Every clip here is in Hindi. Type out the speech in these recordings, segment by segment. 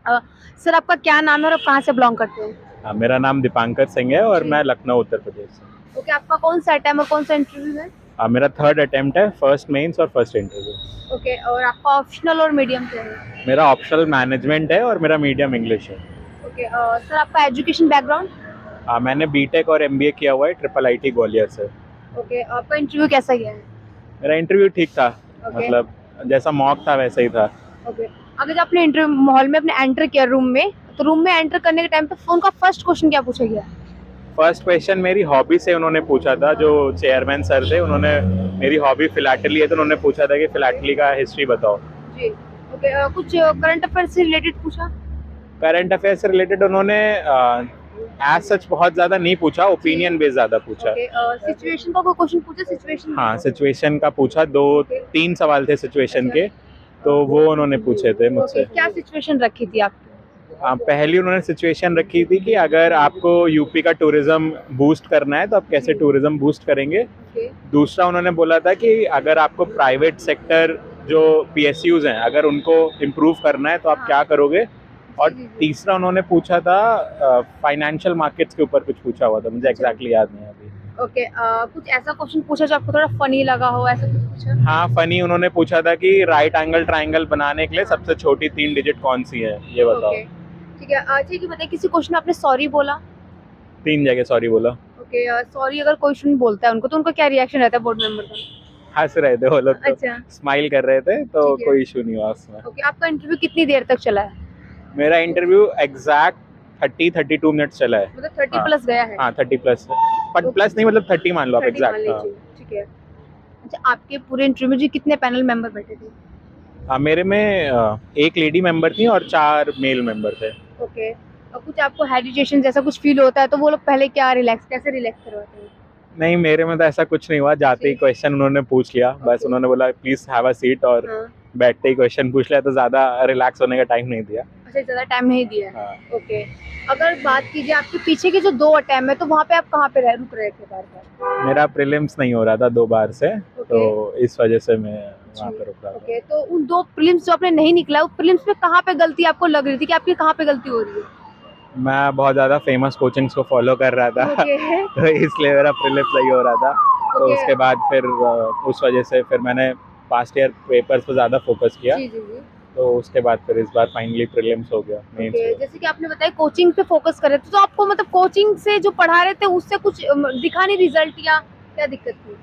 अ, सर आपका क्या नाम है और आप कहाँ से बिलॉन्ग करते हैं? मेरा नाम दीपांकर सिंह है और जी। मैं लखनऊ उत्तर प्रदेश से। ओके, आपका कौन-सा अटेम्प्ट और कौन-सा इंटरव्यू है? मेरा थर्ड अटेम्प्ट है, फर्स्ट मेंस और फर्स्ट इंटरव्यू। ओके, और आपका ऑप्शनल और मीडियम क्या है? मेरा ऑप्शनल मैनेजमेंट है और मेरा मीडियम इंग्लिश है। ओके, सर आपका एजुकेशन बैकग्राउंड? मैंने बीटेक और एमबीए किया हुआ है ट्रिपल आईटी ग्वालियर से। ओके, आपका इंटरव्यू कैसा गया है? मेरा इंटरव्यू ठीक था, ओके, मतलब जैसा मॉक था वैसा ही था। ओके। अगर जब आपने इंटरव्यू हॉल में आपने एंटर किया रूम में, तो रूम में एंटर करने के टाइम पे उनका फर्स्ट क्वेश्चन क्या पूछा गया? फर्स्ट क्वेश्चन मेरी हॉबी से उन्होंने पूछा था, जो चेयरमैन सर थे उन्होंने, मेरी हॉबी फिलैटली है तो उन्होंने पूछा था कि फिलैटली का हिस्ट्री बताओ। जी। ओके, कुछ करंट अफेयर से रिलेटेड पूछा? करंट अफेयर से रिलेटेड उन्होंने एज सच बहुत ज़्यादा नहीं पूछा, ओपिनियन बेस्ड ज़्यादा पूछा। ओके, सिचुएशन का कोई क्वेश्चन पूछा सिचुएशन? हाँ, सिचुएशन का पूछा, दो तीन सवाल थे सिचुएशन अच्छा। के, तो वो उन्होंने पूछे थे ओके, मुझसे। क्या सिचुएशन रखी थी आपकी? पहली उन्होंने सिचुएशन रखी थी कि अगर आपको यूपी का टूरिज्म बूस्ट करना है तो आप कैसे टूरिज्म बूस्ट करेंगे। ओके, दूसरा उन्होंने बोला था कि अगर आपको प्राइवेट सेक्टर जो पीएसयूज हैं अगर उनको इम्प्रूव करना है तो आप क्या करोगे। और जी, जी, जी। तीसरा उन्होंने पूछा था फाइनेंशियल मार्केट्स के ऊपर कुछ पूछा हुआ था, मुझे एग्जैक्टली याद नहीं है अभी। ओके, कुछ ऐसा क्वेश्चन पूछा जो आपको थोड़ा फनी लगा हो, ऐसा कुछ पूछा? हाँ, फनी उन्होंने पूछा था कि राइट एंगल ट्राइंगल बनाने के लिए सबसे छोटी 3 डिजिट कौन सी है, ये बताओ। ओके, ठीक है। अच्छा ये बताइए, किसी क्वेश्चन में आपने सॉरी बोला? 3 जगह सॉरी बोला। ओके, सॉरी अगर कोई स्टूडेंट बोलता है उनको, तो उनका क्या रिएक्शन रहता है बोर्ड मेंबर का? हंस रहे थे वो लोग, तो अच्छा, स्माइल कर रहे थे, तो ठीक है। कोई इशू नहीं हुआ उसमें। ओके, आपका इंटरव्यू कितनी देर तक चला है? मेरा इंटरव्यू एग्जैक्ट 32 मिनट्स चला है। मतलब 30 हाँ, प्लस गया है? हाँ 30 प्लस, बट प्लस नहीं, मतलब 30 मान लो आप 30 मान एग्जैक्ट। हाँ। लीजिए, ठीक है। अच्छा, आपके पूरे इंटरव्यू में जी कितने पैनल मेंबर बैठे थे? मेरे में एक लेडी मेंबर थी और 4 मेल मेंबर थे। ओके, और कुछ आपको हेजिटेशन जैसा कुछ फील होता है तो वो लोग पहले क्या कैसे रिलैक्स करवाते हैं? नहीं, मेरे में तो ऐसा कुछ नहीं हुआ, जाते ही जी। क्वेश्चन उन्होंने पूछ लिया, बस ओके। उन्होंने बोला प्लीज हैव अ सीट, और हाँ। बैठते ही क्वेश्चन पूछ लिया, तो ज़्यादा रिलैक्स होने का टाइम नहीं दिया। अच्छा, ज़्यादा टाइम नहीं दिया है। हाँ। ओके, अगर बात कीजिए आपके पीछे के जो 2 अटेम्प्ट है तो वहाँ पे आप कहाँ पे रुक रहे थे बार-बार? मेरा प्रीलिम्स नहीं हो रहा था 2 बार से, तो ओके। इस वजह से मैं जी। वहाँ पे रुक रहा था। ओके, तो उन 2 प्रीलिम्स जो आपने नहीं निकला, उस प्रीलिम्स में कहाँ पे गलती आपको लग रही थी कि आपकी कहाँ पे गलती हो रही है? मैं बहुत ज़्यादा फेमस कोचिंग्स को फॉलो कर रहा था ओके। तो इसलिए मेरा प्रीलिम्स सही हो रहा था। तो ओके। उसके बाद फिर उस वजह से फिर मैंने पास्ट ईयर पेपर्स पे ज़्यादा फोकस किया, जी, जी, जी। तो उसके बाद फिर इस बार फाइनली प्रीलिम्स हो गया, मेंस ओके, हुआ। जैसे कि आपने बताया कोचिंग पे फोकस कर रहे थे, तो आपको मतलब कोचिंग से जो पढ़ा रहे थे उससे कुछ दिखा नहीं रिजल्ट, या क्या दिक्कत थी?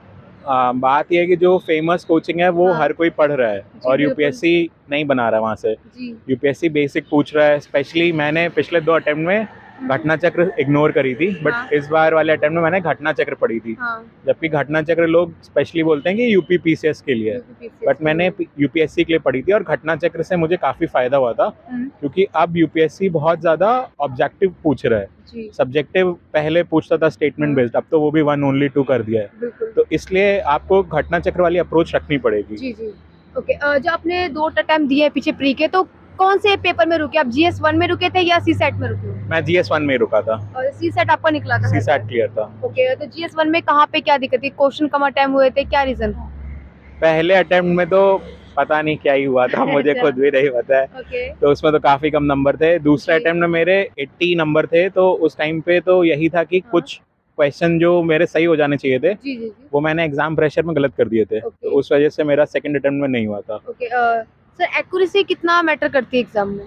बात यह है कि जो फेमस कोचिंग है वो हाँ। हर कोई पढ़ रहा है, जी, और बिल्कुल। यूपीएससी नहीं बना रहा है वहाँ से। जी। यूपीएससी बेसिक पूछ रहा है, स्पेशली मैंने पिछले 2 अटेम्प्ट में घटना चक्र इग्नोर करी थी, हाँ। बट इस बार वाले अटेम्प्ट में मैंने घटना चक्र पढ़ी थी। हाँ। जबकि घटना चक्र लोग स्पेशली बोलते हैं कि यूपी पीसीएस के लिए है, यूपीपीसीएस बट के मैंने लिए। यूपीएससी के लिए पढ़ी थी, और घटना चक्र से मुझे काफ़ी फ़ायदा हुआ था, हुँ। क्योंकि अब यूपीएससी बहुत ज़्यादा ऑब्जेक्टिव पूछ रहा है। जी। सब्जेक्टिव पहले पूछता था स्टेटमेंट हाँ। बेस्ड, अब तो वो भी 1 ओनली 2 कर दिया है। बिल्कुल। तो इसलिए आपको घटना चक्र वाली अप्रोच रखनी पड़ेगी। जी, जी। ओके, जो आपने 2 अटेम्प्ट दिए हैं पीछे प्री के, तो कौन से पेपर में रुके आप? जीएस 1 में रुके थे या सीसैट में रुके? मैं जीएस 1 में ही रुका था। और सीसैट आपका निकला था? सीसैट क्लियर था। ओके, तो जीएस 1 में कहाँ पे क्या दिक्कत थी? क्वेश्चन कम अटेम्प्ट हुए थे, क्या रीज़न था? पहले अटेम्प्ट में तो पता नहीं क्या ही हुआ था, मुझे अच्छा। खुद भी नहीं पता है। ओके। तो उसमें तो काफ़ी कम नंबर थे। दूसरे जी। अटेम्प्ट में मेरे 80 नंबर थे, तो उस टाइम पे तो यही था कि हाँ। कुछ क्वेश्चन जो मेरे सही हो जाने चाहिए थे, जी, जी, जी। वो मैंने एग्ज़ाम प्रेशर में गलत कर दिए थे। ओके। तो उस वजह से मेरा सेकंड अटेम्प्ट में नहीं हुआ था। ओके, सर एक्यूरेसी कितना मैटर करती है एग्ज़ाम में?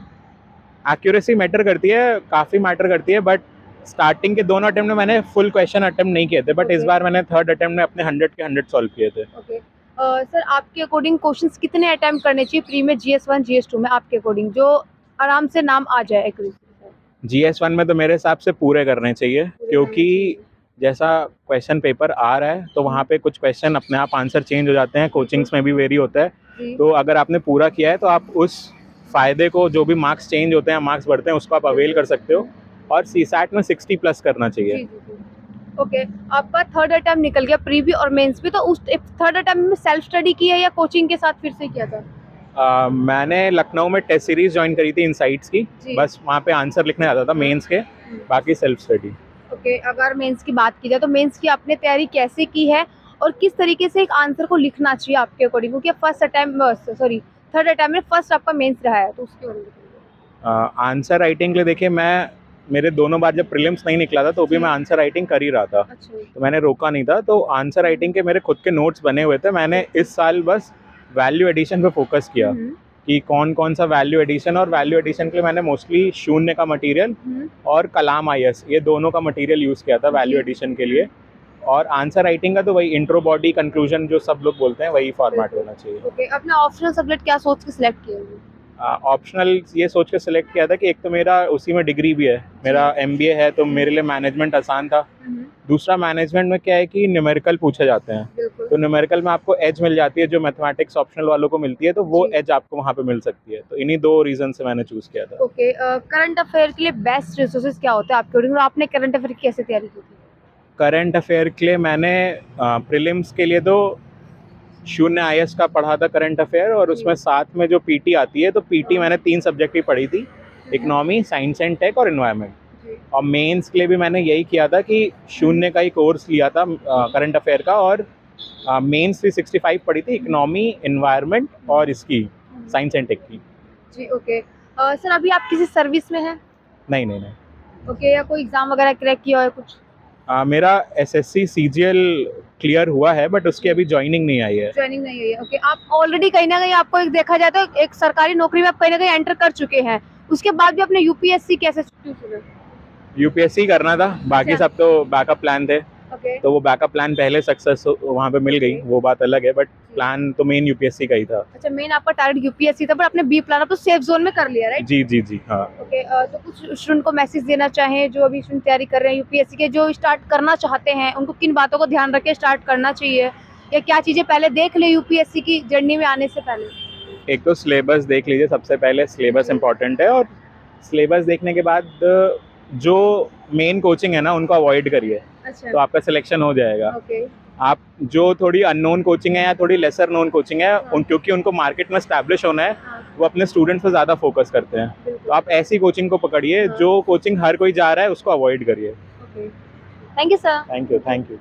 एक्यूरेसी मैटर करती है, काफ़ी मैटर करती है, बट स्टार्टिंग के दोनों अटेम्प्ट में मैंने फुल क्वेश्चन अटेम्प्ट नहीं किए थे, बट इस ओके। बार मैंने थर्ड अटेम्प्ट में अपने 100 के 100 सॉल्व किए थे। ओके, सर आपके अकॉर्डिंग क्वेश्चंस कितने अटेम्प्ट करने चाहिए प्री में, जीएस 1 जीएस 2 में आपके अकॉर्डिंग, जो आराम से नाम आ जाए एक्यूरेसी के साथ? जीएस 1 में तो मेरे हिसाब से पूरे करने चाहिए, पूरे करने क्योंकि चाहिए। जैसा क्वेश्चन पेपर आ रहा है तो वहाँ पे कुछ क्वेश्चन अपने आप आंसर चेंज हो जाते हैं, कोचिंग्स में भी वेरी होता है। जी। तो अगर आपने पूरा किया है तो आप उस फ़ायदे को, जो भी मार्क्स चेंज होते हैं, मार्क्स बढ़ते हैं, उसको आप अवेल कर सकते हो, और सीसैट में 60 प्लस करना जी, चाहिए। जी, जी। ओके, आपका थर्ड अटेम्प्ट निकल गया प्री भी और मेंस भी, तो उस थर्ड अटेम्प्ट में सेल्फ स्टडी की है या कोचिंग के साथ फिर से किया था? मैंने लखनऊ में टेस्ट सीरीज ज्वाइन करी थी इनसाइट्स की, जी। बस वहाँ पे आंसर लिखने आता था मेंस के, बाकी सेल्फ स्टडी। ओके, अगर मेंस की बात की जाए तो मेंस की आपने तैयारी कैसे की है और किस तरीके से एक आंसर को लिखना चाहिए आपके अकॉर्डिंग, क्योंकि first attempt, sorry third attempt में फर्स्ट आपका मेंस रहा है, तो उसके बारे में बताइए। आंसर राइटिंग के लिए देखिए, मेरे दोनों बार जब प्रीलिम्स नहीं निकला था तो भी मैं आंसर राइटिंग कर ही रहा था, अच्छा। तो मैंने रोका नहीं था। तो आंसर राइटिंग के मेरे खुद के नोट्स बने हुए थे। मैंने इस साल बस वैल्यू एडिशन पे फोकस किया कि कौन कौन सा वैल्यू एडिशन, और वैल्यू एडिशन के लिए मैंने मोस्टली शून्य का मटेरियल और कलाम IS ये दोनों का मटेरियल यूज़ किया था वैल्यू एडिशन के लिए। और आंसर राइटिंग का तो वही इंट्रो, बॉडी, कंक्लूजन जो सब लोग बोलते हैं वही फॉर्मेट होना चाहिए। ओके, आपने ऑप्शनल सब्जेक्ट क्या सोच के सिलेक्ट किया? ऑप्शनल ये सोच के सिलेक्ट किया था कि एक तो मेरा उसी में डिग्री भी है, मेरा MBA है, तो मेरे लिए मैनेजमेंट आसान था। दूसरा, मैनेजमेंट में क्या है कि न्यूमेरिकल पूछे जाते हैं, तो न्यूमेरिकल में आपको एज मिल जाती है जो मैथमेटिक्स ऑप्शनल वालों को मिलती है, तो वो एज आपको वहाँ पे मिल सकती है। तो इन्हीं 2 रीजन से मैंने चूज किया था। ओके, करंट अफेयर के लिए बेस्ट रिसोर्सेज क्या होते हैं आपके अकॉर्डिंग, और आपने करंट अफेयर की कैसे तैयारी की थी? करंट अफेयर के लिए मैंने प्रीलिम्स के लिए तो शून्य IS का पढ़ा था करंट अफेयर, और उसमें साथ में जो PT आती है, तो PT मैंने 3 सब्जेक्ट की पढ़ी थी, इकोनॉमी, साइंस एंड टेक और एनवायरनमेंट। और मेंस के लिए भी मैंने यही किया था कि शून्य का ही कोर्स लिया था करंट अफेयर का, और मेंस 365 पढ़ी थी, इकोनॉमी, एनवायरनमेंट और इसकी साइंस एंड टेक की। जी, ओके। सर, अभी आप किसी सर्विस में हैं? नहीं। ओके, या कोई एग्जाम वगैरह क्रैक किया है कुछ? मेरा SSC CGL क्लियर हुआ है, बट उसकी अभी ज्वाइनिंग नहीं आई है। ज्वाइनिंग नहीं हुई है। ओके, आप ऑलरेडी कहीं ना कहीं, आपको एक देखा जाए तो एक सरकारी नौकरी में आप कहीं ना कहीं एंटर कर चुके हैं, उसके बाद भी अपने UPSC कैसे चुने? UPSC करना था, बाकी सब तो बैकअप प्लान थे। ओके, तो वो बैकअप प्लान पहले सक्सेस वहाँ पे मिल गई, वो बात अलग है, बट प्लान तो मेन UPSC का ही था। अच्छा, मेन आपका टारगेट UPSC था, पर आपने बी प्लान तो सेफ जोन में कर लिया, राइट? जी हाँ। ओके, तो कुछ स्टूडेंट को मैसेज देना चाहें जो अभी स्टूडेंट तैयारी कर रहे हैं UPSC के, जो स्टार्ट करना चाहते हैं, उनको किन बातों को ध्यान रख के स्टार्ट करना चाहिए, या क्या चीजें पहले देख ले UPSC की जर्नी में आने से पहले? एक तो सिलेबस देख लीजिए, सबसे पहले सिलेबस इम्पोर्टेंट है, और सिलेबस देखने के बाद जो मेन कोचिंग है ना उनको अवॉइड करिए। अच्छा, तो आपका सिलेक्शन हो जाएगा। ओके, आप जो थोड़ी अननोन कोचिंग है या थोड़ी लेसर नोन कोचिंग है, क्योंकि उनको मार्केट में स्टैब्लिश होना है, वो अपने स्टूडेंट्स पे ज़्यादा फोकस करते हैं, तो आप ऐसी कोचिंग को पकड़िए। जो कोचिंग हर कोई जा रहा है उसको अवॉइड करिए। Okay, thank you sir. Thank you.